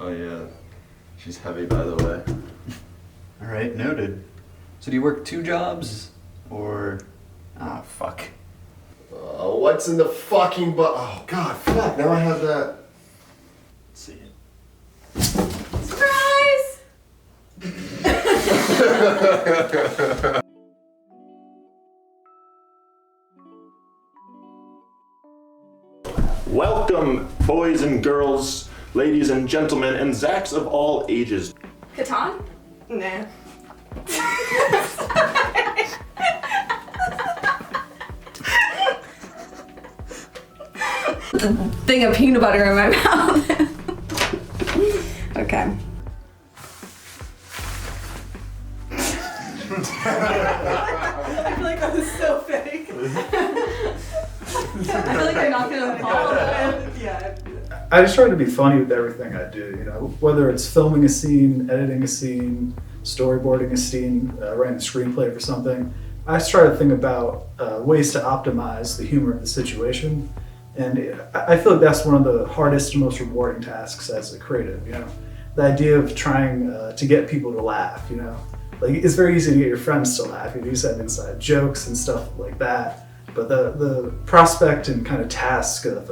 Oh yeah, she's heavy, by the way. All right, noted. So do you work 2 jobs, or... Ah, fuck. What's in the fucking oh god, fuck, now I have that. Let's see it. Surprise! Welcome, boys and girls, ladies and gentlemen, and Zacks of all ages. Catan? Nah. Thing of peanut butter in my mouth. Okay. I feel like that was so fake. I feel like you're not gonna follow it. Yeah. I just try to be funny with everything I do, you know, whether it's filming a scene, editing a scene, storyboarding a scene, writing a screenplay for something. I just try to think about ways to optimize the humor of the situation. And I feel like that's one of the hardest and most rewarding tasks as a creative, you know. The idea of trying to get people to laugh, you know. Like, it's very easy to get your friends to laugh. You just have inside jokes and stuff like that. But the prospect and kind of task of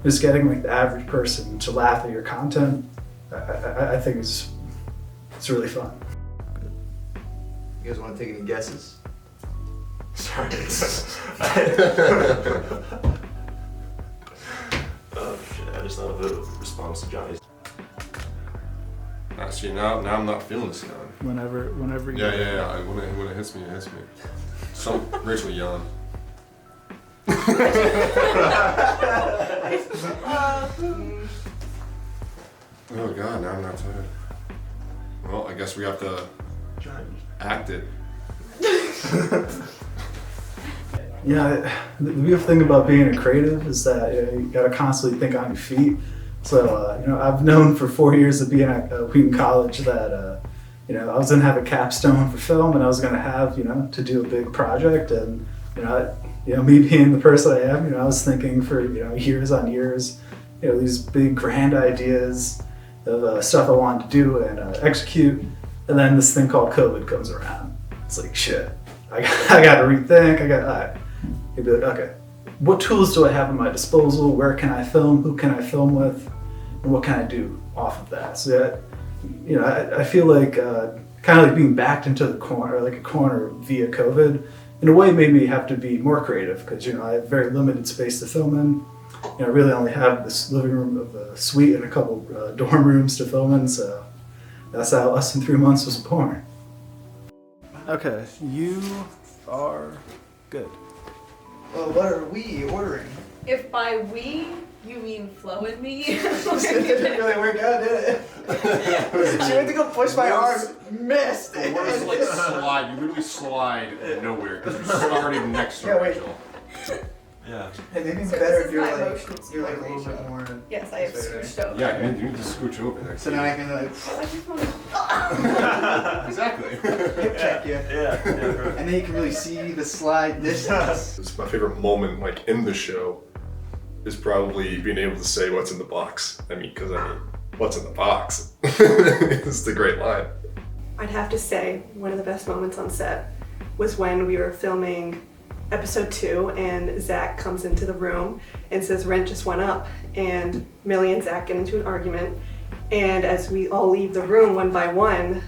just getting like the average person to laugh at your content, I think it's really fun. You guys want to take any guesses? Sorry. Oh shit, I just thought of a response to Johnny's. Actually, now I'm not feeling this yawn. Whenever you... Yeah. When it hits me, it hits me. So, Rachel yawn. Oh god, now I'm not tired. Well, I guess we have to act it. Yeah, the beautiful thing about being a creative is that you gotta constantly think on your feet. So, you know, I've known for 4 years of being at Wheaton College that, you know, I was gonna have a capstone for film and I was gonna have, you know, to do a big project. And, you know, me being the person I am, you know, I was thinking for, you know, years on years, you know, these big grand ideas of stuff I wanted to do and execute. And then this thing called COVID comes around. It's like, shit, I got to rethink. You'd be like, okay, what tools do I have at my disposal? Where can I film? Who can I film with? And what can I do off of that? So that, you know, I feel like kind of like being backed into the corner, like a corner via COVID, in a way made me have to be more creative because, you know, I have very limited space to film in. You know, I really only have this living room of a suite and a couple dorm rooms to film in, so that's how Less Than 3 Months was born. Okay, you are good. Well, what are we ordering? If by we, you mean Flo and me. It didn't really work out, did it? She went to go push my arm, missed. What is like slide? You literally slide nowhere because you started next to Rachel. Yeah. Hey, maybe it's So better this if is you're my like emotions a little Rachel. bit more. Yes, I have scooched over. Yeah, you need to scooch over next So to now you. I can like Exactly. hip check you, Yeah. and then you can really see the slide distance. It's my favorite moment, like in the show, is probably being able to say what's in the box. Because what's in the box? It's the great line. I'd have to say one of the best moments on set was when we were filming episode 2 and Zach comes into the room and says rent just went up, and Millie and Zach get into an argument, and as we all leave the room one by one,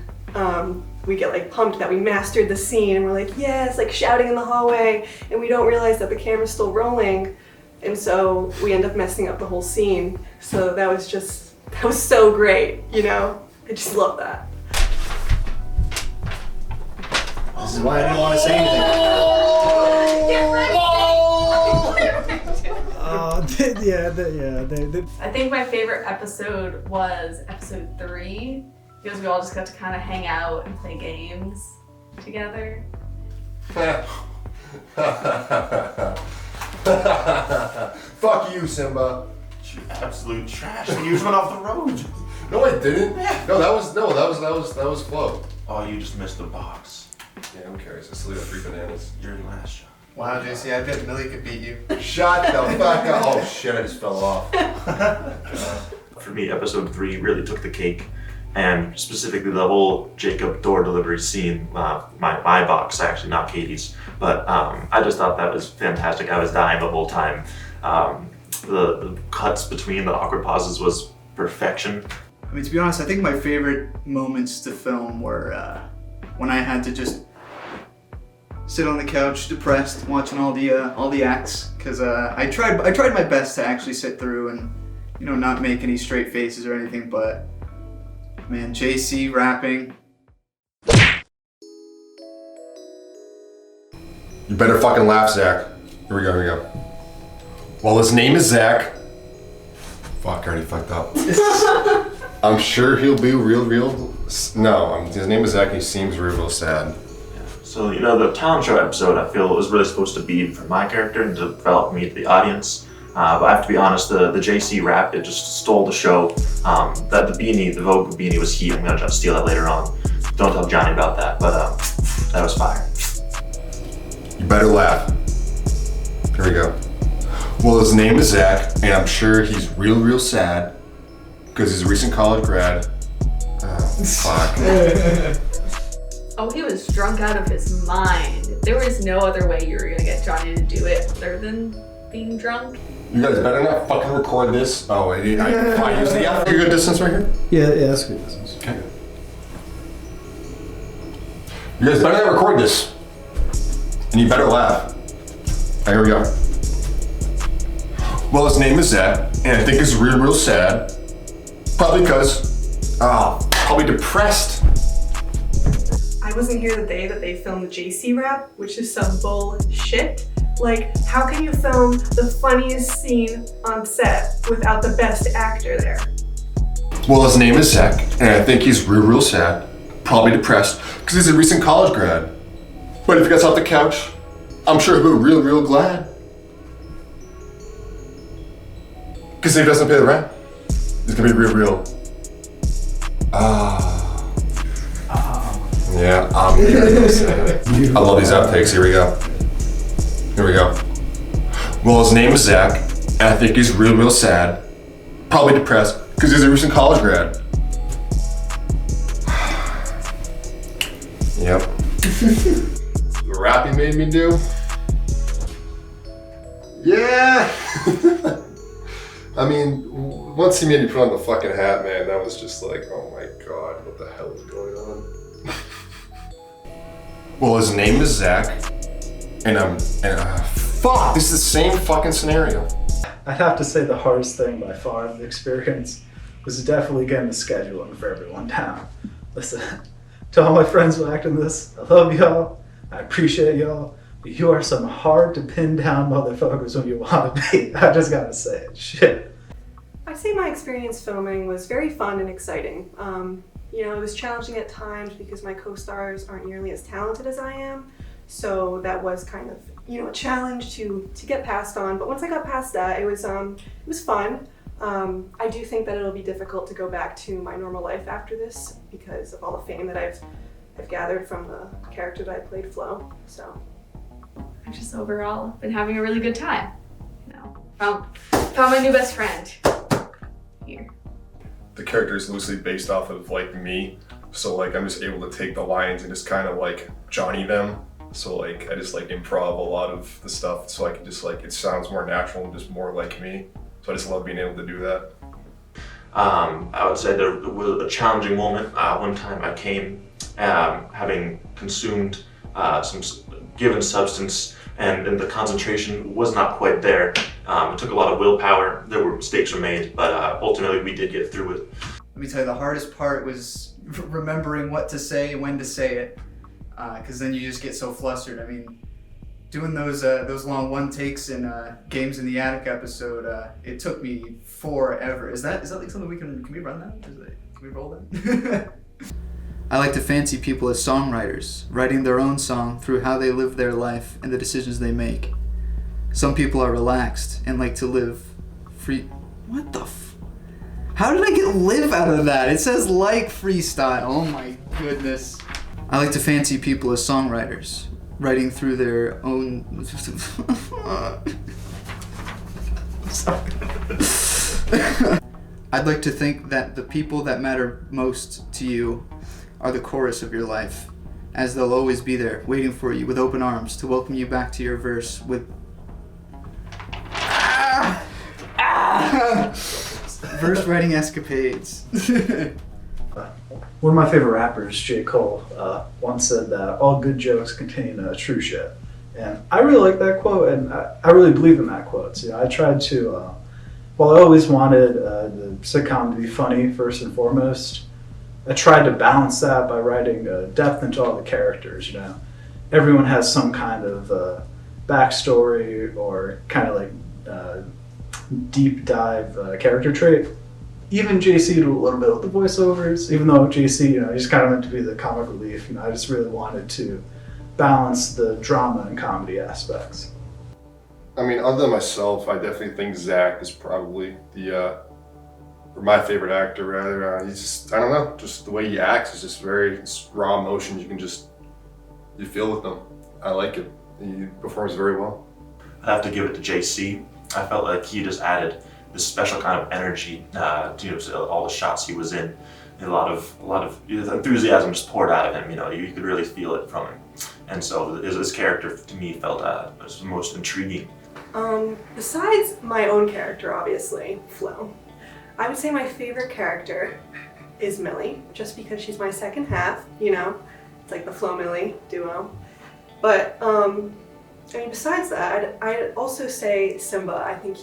we get like pumped that we mastered the scene and we're like yes, like shouting in the hallway, and we don't realize that the camera's still rolling, and so we end up messing up the whole scene. So that was so great, you know. I just love that. This is why I didn't want to say anything. I think my favorite episode was episode 3 because we all just got to kind of hang out and play games together. Fuck you, Simba. You absolute trash. You just went off the road. No, I didn't. No, that was Flo. Oh, you just missed the box. Yeah, who cares? I still got 3 bananas. You're in last shot. Wow, JC, I bet Millie could beat you. Shut the fuck up. Oh shit, I just fell off. for me, episode 3 really took the cake. And specifically the whole Jacob door delivery scene, my box, actually not Katie's, but I just thought that was fantastic. I was dying the whole time. The cuts between the awkward pauses was perfection. I mean, to be honest, I think my favorite moments to film were when I had to just sit on the couch, depressed, watching all the acts, because I tried my best to actually sit through and, you know, not make any straight faces or anything, but man, JC rapping. You better fucking laugh, Zach. Here we go. Well, his name is Zach. Fuck, I already fucked up. I'm sure he'll be real. No, his name is Zach and he seems real sad. So, you know, the talent show episode, I feel, was really supposed to be for my character and to develop me to the audience. But I have to be honest, the JC rap, it just stole the show. That the Vogue beanie was heat. I'm gonna try to steal that later on. Don't tell Johnny about that, but that was fire. You better laugh. Here we go. Well, his name is Zach, and I'm sure he's real sad because he's a recent college grad. Oh, fuck. Oh, he was drunk out of his mind. There was no other way you were gonna get Johnny to do it other than being drunk. You guys better not fucking record this. Oh, I use the app. You good distance right here? Yeah, that's good business. Okay. You guys better not record this. And you better laugh. Right, here we go. Well, his name is Zach, and I think he's real sad. Probably because, probably depressed. I wasn't here the day that they filmed the JC rap, which is some bullshit. Like, how can you film the funniest scene on set without the best actor there? Well, his name is Zach, and I think he's real sad. Probably depressed because he's a recent college grad. But if he gets off the couch, I'm sure he'll be real glad. Because if he doesn't pay the rent, he's gonna be real. Yeah, I'm real sad. I love these outtakes. Here we go. Well, his name is Zach, and I think he's real sad. Probably depressed because he's a recent college grad. Yep. The rap he made me do? Yeah! I mean, once he made me put on the fucking hat, man, that was just like, oh my god, what the hell is going on? Well, his name is Zach, and fuck, this is the same fucking scenario. I'd have to say the hardest thing by far of the experience was definitely getting the scheduling for everyone down. Listen, to all my friends who act in this, I love y'all, I appreciate y'all, but you are some hard to pin down motherfuckers when you want to be. I just gotta say it, shit. I'd say my experience filming was very fun and exciting. You know, it was challenging at times because my co-stars aren't nearly as talented as I am, so that was kind of, you know, a challenge to get past on. But once I got past that, it was fun. I do think that it'll be difficult to go back to my normal life after this because of all the fame that I've gathered from the character that I played, Flo. So I've just overall been having a really good time. You know, found my new best friend here. The character is loosely based off of like me, so like I'm just able to take the lines and just kind of like Johnny them. So like I just like improv a lot of the stuff, so I can just like it sounds more natural and just more like me. So I just love being able to do that. I would say there was a challenging moment. One time I came having consumed some given substance, and the concentration was not quite there. It took a lot of willpower. There were mistakes were made, but ultimately we did get through it. Let me tell you, the hardest part was remembering what to say, when to say it, because then you just get so flustered. I mean, doing those long one takes in Games in the Attic episode, it took me forever. Is that like something we can we run that? Can we roll that? I like to fancy people as songwriters, writing their own song through how they live their life and the decisions they make. Some people are relaxed and like to live free. What the How did I get live out of that? It says like freestyle. Oh my goodness. I like to fancy people as songwriters, writing through their own... Sorry. I'd like to think that the people that matter most to you are the chorus of your life, as they'll always be there, waiting for you with open arms to welcome you back to your verse with verse writing escapades. One of my favorite rappers, J. Cole, once said that all good jokes contain true shit. And I really like that quote, and I really believe in that quote. You know, I tried to, while I always wanted the sitcom to be funny first and foremost, I tried to balance that by writing depth into all the characters. You know, everyone has some kind of backstory or kind of like deep dive character trait. Even JC did a little bit with the voiceovers, even though JC, you know, he's kind of meant to be the comic relief. You know, I just really wanted to balance the drama and comedy aspects. I mean, other than myself, I definitely think Zach is probably or my favorite actor, rather. He's just, I don't know, just the way he acts is just it's raw emotions. You feel with him. I like it. He performs very well. I have to give it to JC. I felt like he just added this special kind of energy to all the shots he was in. And a lot of enthusiasm just poured out of him. You know, you could really feel it from him. And so his character to me felt was the most intriguing. Besides my own character, obviously, Flo, I would say my favorite character is Millie, just because she's my second half, you know? It's like the Flo-Millie duo. But, I mean, besides that, I'd also say Simba. I think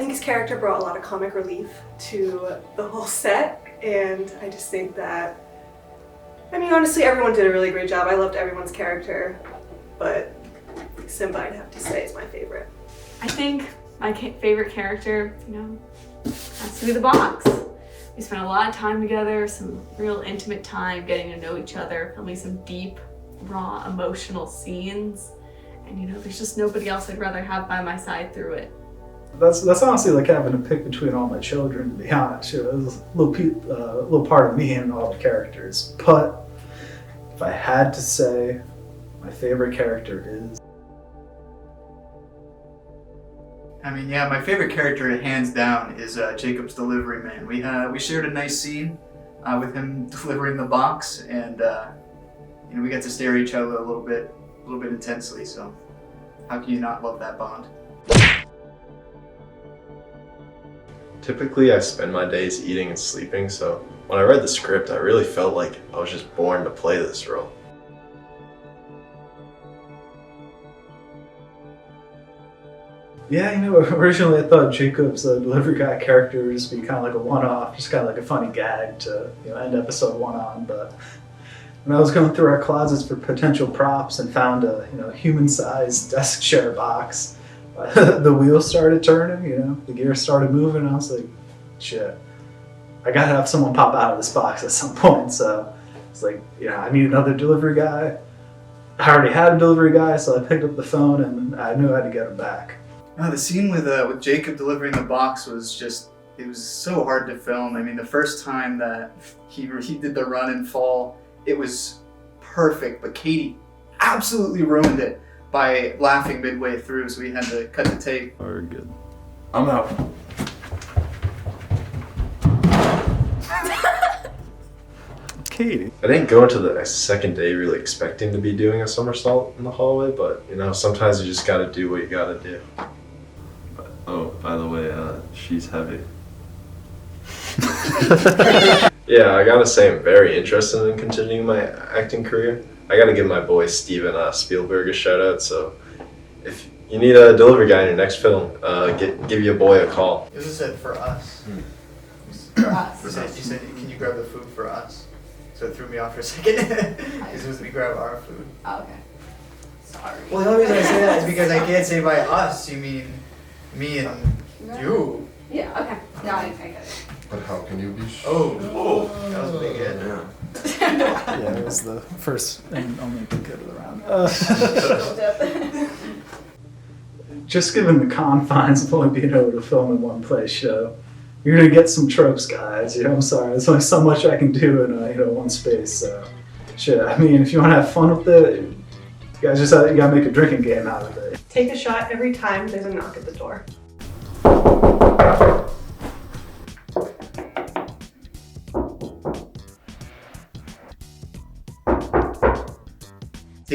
his character brought a lot of comic relief to the whole set, and I just think that, I mean, honestly, everyone did a really great job. I loved everyone's character, but Simba, I'd have to say, is my favorite. I think my favorite character, you know, has to be the box. We spent a lot of time together, some real intimate time getting to know each other, filming some deep, raw, emotional scenes. And you know, there's just nobody else I'd rather have by my side through it. That's honestly like having to pick between all my children, to be honest. You know, there's a little part of me in all the characters. But if I had to say, my favorite character is... I mean, yeah, my favorite character, hands down, is Jacob's delivery man. We shared a nice scene with him delivering the box, and you know, we got to stare at each other a little bit intensely. So, how can you not love that bond? Typically, I spend my days eating and sleeping, so when I read the script, I really felt like I was just born to play this role. Yeah, you know, originally I thought Jacob's delivery guy character would just be kind of like a one-off, just kind of like a funny gag to, you know, end episode 1 on. But when I was going through our closets for potential props and found a, you know, human-sized desk chair box, the wheels started turning, you know, the gears started moving, and I was like, shit, I gotta have someone pop out of this box at some point. So it's like, you know, I need another delivery guy. I already had a delivery guy, so I picked up the phone and I knew I had to get him back. No, the scene with Jacob delivering the box was just, it was so hard to film. I mean, the first time that he did the run and fall, it was perfect, but Katie absolutely ruined it by laughing midway through, so we had to cut the tape. Very good. I'm out. Katie. I didn't go into the second day really expecting to be doing a somersault in the hallway, but you know, sometimes you just gotta do what you gotta do. Oh, by the way, she's heavy. Yeah, I gotta say I'm very interested in continuing my acting career. I gotta give my boy Steven Spielberg a shout out, so if you need a delivery guy in your next film, give your boy a call. It was said for us. For us. You said, can you grab the food for us? So it threw me off for a second. Because it was we grab our food. Oh, okay. Sorry. Well, the only reason I say that is because I can't say by us, you mean me and you. Yeah, okay. Yeah, I get it. But how can you be Oh, that was a big hit. Yeah. Yeah, it was the first and only big hit of the round. Just given the confines of only being able to film in one place, you're gonna get some tropes, guys. You know, I'm sorry. There's only so much I can do in one space. So, shit. I mean, if you want to have fun with it, you guys you gotta make a drinking game out of it. Take a shot every time there's a knock at the door.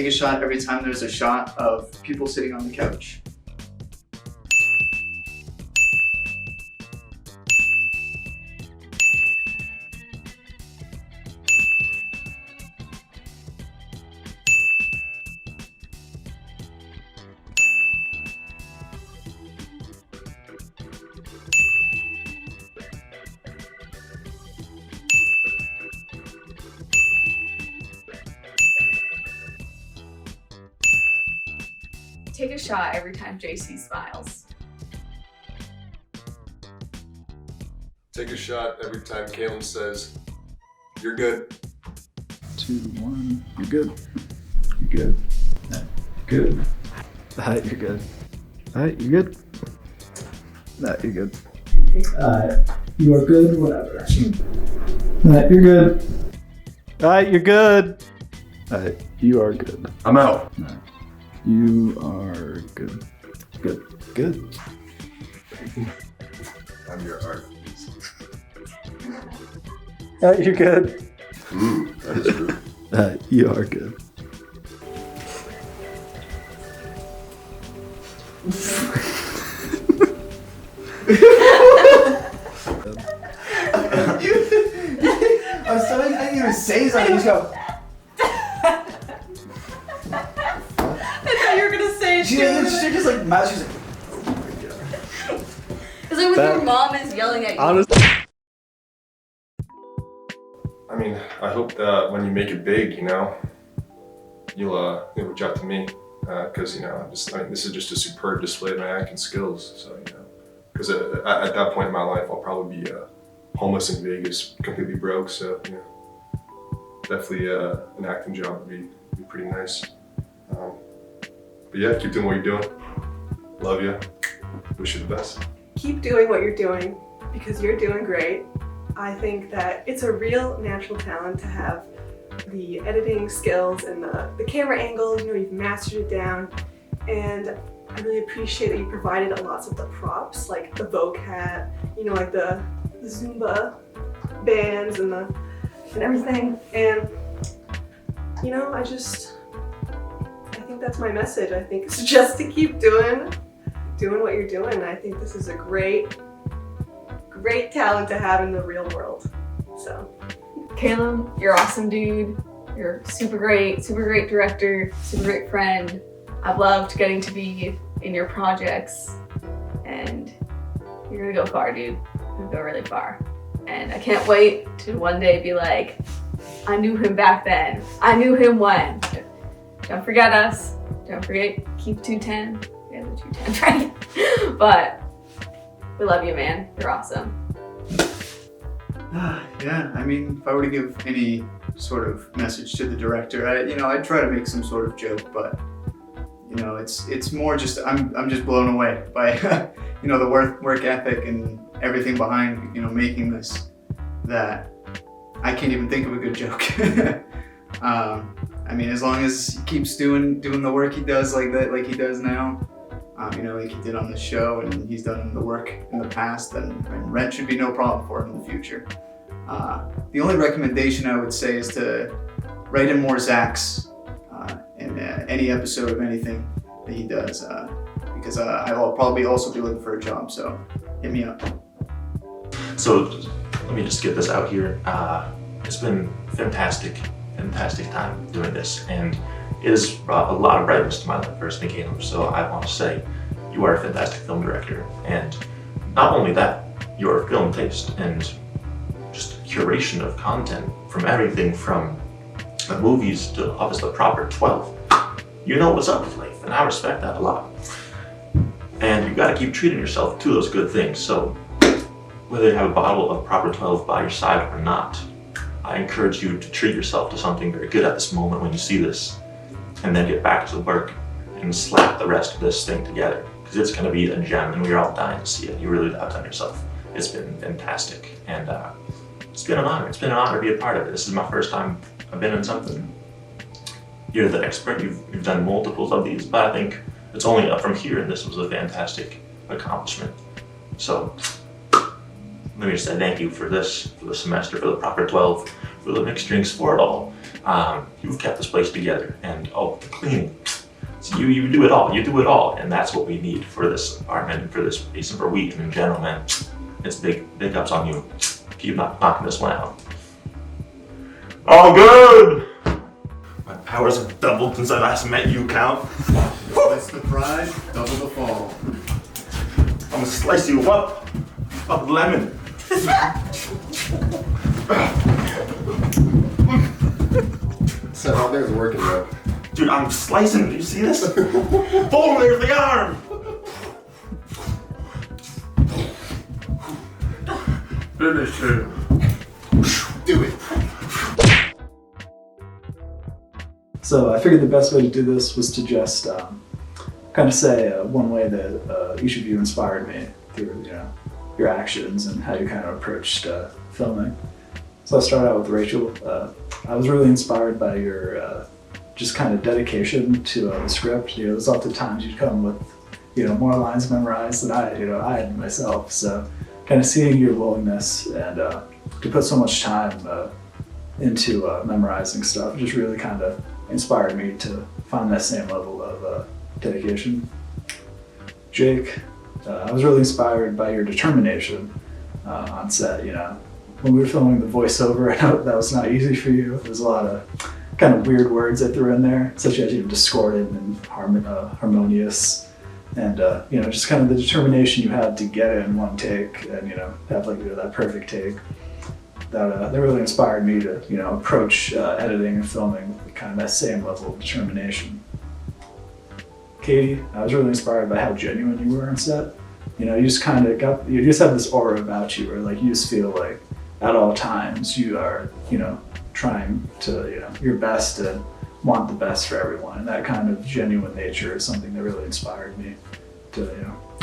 take a shot every time there's a shot of people sitting on the couch. Take a shot every time JC smiles. Take a shot every time Caleb says, "You're good." 2, 1. You're good. You're good. Good. Alright, you're good. Alright, you're good. Alright, you're good. Alright, you are good, whatever. Alright, you're good. Alright, you're good. Alright, you are good. I'm out. Alright. You are good. Good. Good. I'm your art. Alright, you're good. That is rude. Alright, you are good. I was telling you, I didn't even say something. You just go. I thought you were gonna say it She too. just like mouth. She's like. It's like when your mom is yelling at you. Honestly, I mean, I hope that when you make it big, you'll reach out to me, because I think this is just a superb display of my acting skills. So because at that point in my life, I'll probably be homeless in Vegas, completely broke. So definitely an acting job would be pretty nice. But yeah, keep doing what you're doing. Love you. Wish you the best. Keep doing what you're doing because you're doing great. I think that it's a real natural talent to have the editing skills and the camera angles. You've mastered it down, and I really appreciate that you provided lots of the props, like the Vogue hat, like the Zumba bands and everything. And I think that's my message. I think it's just to keep doing what you're doing. I think this is a great talent to have in the real world. So, Caleb, you're awesome, dude. You're super great director, super great friend. I've loved getting to be in your projects, and you're gonna go far, dude. You're gonna go really far. And I can't wait to one day be like, I knew him back then. I knew him when. Don't forget us. Don't forget Keep 210. We have the 210, right? But we love you, man. You're awesome. Yeah, I mean, if I were to give any sort of message to the director, I'd try to make some sort of joke, but it's more just I'm just blown away by the work ethic and everything behind making this, that I can't even think of a good joke. I mean, as long as he keeps doing the work he does like that, like he does now, like he did on the show, and he's done the work in the past, then rent should be no problem for him in the future. The only recommendation I would say is to write in more Zachs in any episode of anything that he does, because I'll probably also be looking for a job, so hit me up. So let me just get this out here. It's been fantastic time doing this, and it has brought a lot of brightness to my life personally, Caleb. So I want to say you are a fantastic film director, and not only that, your film taste and just curation of content, from everything from the movies to obviously the proper 12. You know what's up with life, and I respect that a lot. And you got to keep treating yourself to those good things. So whether you have a bottle of proper 12 by your side or not, I encourage you to treat yourself to something very good at this moment when you see this, and then get back to work and slap the rest of this thing together, because it's going to be a gem, and we're all dying to see it. You really have done yourself. It's been fantastic, and it's been an honor. It's been an honor to be a part of it. This is my first time I've been in something. You're the expert. You've done multiples of these, but I think it's only up from here, and this was a fantastic accomplishment. So let me just say thank you for this, for the semester, for the proper 12, for the mixed drinks, for it all. You've kept this place together, and the cleaning. So you do it all. You do it all, and that's what we need for this apartment and for this place and for Wheaton in general, man. It's big ups on you. Keep knocking this one out. All good. My powers have doubled since I last met you, Count. Slice the pride, double the fall. I'm gonna slice you up like lemon. So how things working, bro? Dude, I'm slicing. Do you see this? Boom, there's the arm. Finish him. Do it. So I figured the best way to do this was to just kind of say one way that each of you inspired me through your actions and how you kind of approached filming. So I'll start out with Rachel. I was really inspired by your just kind of dedication to the script. There's often times you'd come with more lines memorized than I had myself. So kind of seeing your willingness and to put so much time into memorizing stuff just really kind of inspired me to find that same level of dedication. Jake, I was really inspired by your determination on set. When we were filming the voiceover, I know that was not easy for you. There's a lot of kind of weird words I threw in there, such as discordant and harmonious, and just kind of the determination you had to get it in one take and have that perfect take. That really inspired me to approach editing and filming with kind of that same level of determination. Katie, I was really inspired by how genuine you were on set. You just kind of you just have this aura about you where you just feel like at all times you are trying to your best and want the best for everyone, and that kind of genuine nature is something that really inspired me to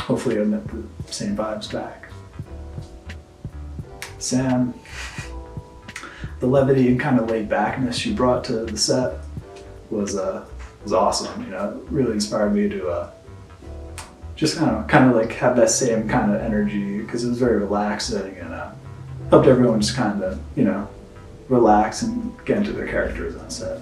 hopefully emit the same vibes back. Sam, the levity and kind of laid backness you brought to the set was awesome. It really inspired me to just kind of have that same kind of energy, because it was very relaxing and helped everyone just kind of relax and get into their characters on set.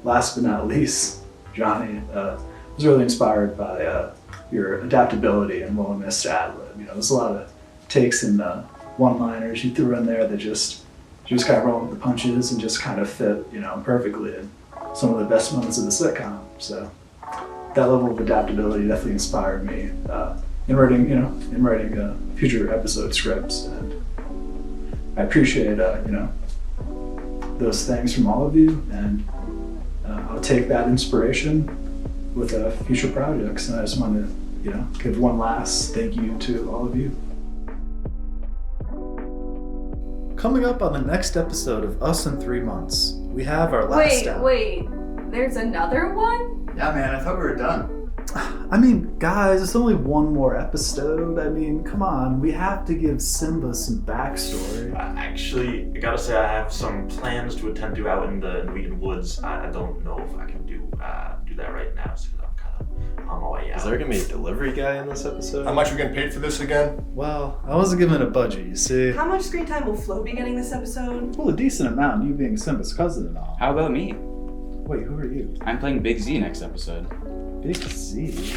Last but not least, Johnny, was really inspired by your adaptability and willingness to ad-lib. There's a lot of takes and one-liners you threw in there that just kind of roll with the punches and just kind of fit perfectly in some of the best moments of the sitcom. So that level of adaptability definitely inspired me in writing future episode scripts, and I appreciate those things from all of you, and I'll take that inspiration with future projects. And I just want to give one last thank you to all of you. Coming up on the next episode of Us in 3 Months, we have our last Wait, there's another one? Yeah, man, I thought we were done. I mean, guys, it's only one more episode. I mean, come on, we have to give Simba some backstory. Actually, I gotta say I have some plans to attend to out in the Wheaton Woods. I don't know if I can do that right now, so I'm kind of on my way out. Is there gonna be a delivery guy in this episode? How much are we getting paid for this again? Well, I wasn't given a budget, you see. How much screen time will Flo be getting this episode? Well, a decent amount, you being Simba's cousin and all. How about me? Wait, who are you? I'm playing Big Z next episode. Big Z?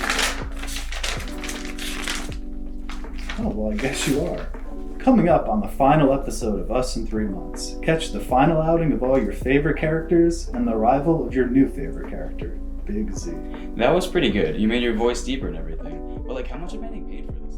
Oh, well, I guess you are. Coming up on the final episode of Us in 3 Months, catch the final outing of all your favorite characters and the arrival of your new favorite character, Big Z. That was pretty good. You made your voice deeper and everything. But how much am I getting paid for this?